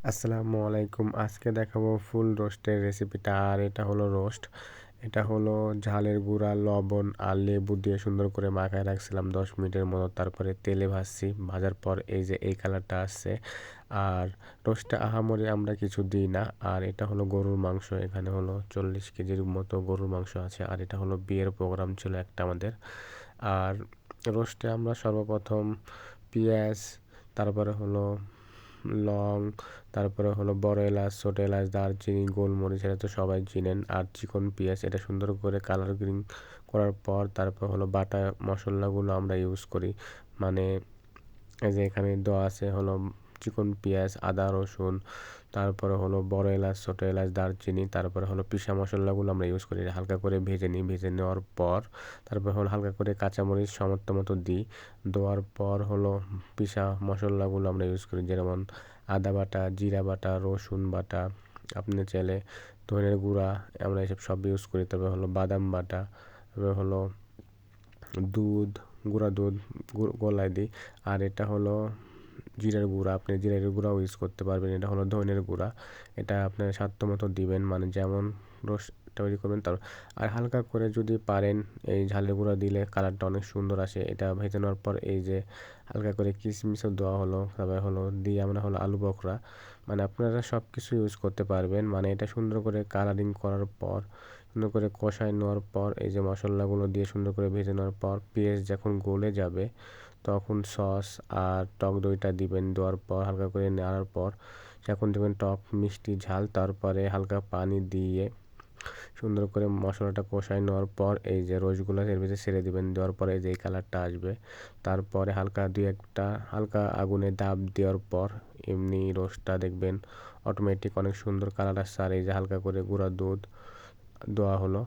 আসসালামু আলাইকুম। আজকে দেখাবো ফুল রোস্টের রেসিপিটা। আর এটা হলো রোস্ট। এটা হলো ঝালের গুঁড়া, লবণ আর লেবু দিয়ে সুন্দর করে মাখায় রাখছিলাম ১০ মিনিটের মতো। তারপরে তেলে ভাজছি। ভাজার পর এই যে এই কালারটা আসছে। আর রোস্টে আহামরি আমরা কিছু দিই না। আর এটা হলো গরুর মাংস। এখানে হলো ৪০ কেজির মতো গরুর মাংস আছে। আর এটা হলো বিয়ের প্রোগ্রাম ছিল একটা আমাদের। আর রোস্টে আমরা সর্বপ্রথম পেঁয়াজ, তারপরে হলো লং, তারপরে হলো বড় এলাচ, ছোট এলাচ, দারচিনি, গোলমরিচ, এটা তো সবাই চিনেন। আর চিকন পেঁয়াজ, এটা সুন্দর করে কালার গ্রিন করার পর তারপর হলো বাটা মশলাগুলো আমরা ইউজ করি। মানে এই যে এখানে দেওয়া আছে হলো চিকন পেঁয়াজ, আদা, রসুন, তারপরে হলো বড় এলাচ, ছোট এলাচ, দারচিনি, তারপরে হলো পিসা মশলাগুলো আমরা ইউজ করি। হালকা করে ভেজে নিই। ভেজে নেওয়ার পর তারপর হলো হালকা করে কাঁচামরিচ সামর্থ্য মতো দিই। দেওয়ার পর হলো পিসা মশলাগুলো আমরা ইউজ করি, যেমন আদা বাটা, জিরা বাটা, রসুন বাটা, আপনি চাইলে ধনের গুঁড়া, আমরা এসব সব ইউজ করি। তারপর হলো বাদাম বাটা, তারপর হলো দুধ, গুঁড়া দুধ গলায় দিই। আর এটা হলো জিরার গুঁড়া, আপনি জিরার গুঁড়াও ইউজ করতে পারবেন। এটা হলো ধনের গুঁড়া, এটা আপনার স্বাদ মতো দিবেন, মানে যেমন রোস্ট তৈরি করবেন তার। আর হালকা করে যদি পারেন এই ঝালের গুঁড়া দিলে কালারটা অনেক সুন্দর আসে। এটা ভেজে নেওয়ার পর এই যে হালকা করে কিশমিশও দেওয়া হলো, তারপরে হলো দিয়ে আমরা হলো আলু বখরা, মানে আপনারা সব কিছু ইউজ করতে পারবেন। মানে এটা সুন্দর করে কালারিং করার পর, সুন্দর করে কষায় নেওয়ার পর এই যে মশলাগুলো দিয়ে সুন্দর করে ভেজে নেওয়ার পর পেঁয়াজ যখন গলে যাবে তখন সস আর টক দইটা দিবেন। দেওয়ার পর হালকা করে নেওয়ার পর যখন দেবেন টক মিষ্টি ঝাল, তারপরে হালকা পানি দিয়ে সুন্দর করে মশলাটা কষায় নেওয়ার পর এই যে রোস্টগুলো এর ভিতরে ছেড়ে দিবেন। দেওয়ার পরে যে এই কালারটা আসবে, তারপরে হালকা দুই একটা হালকা আগুনে দাব দেওয়ার পর এমনি রোস্টটা দেখবেন অটোমেটিক অনেক সুন্দর কালার আসছে। আর এই যে হালকা করে গুঁড়া দুধ দেওয়া হলো।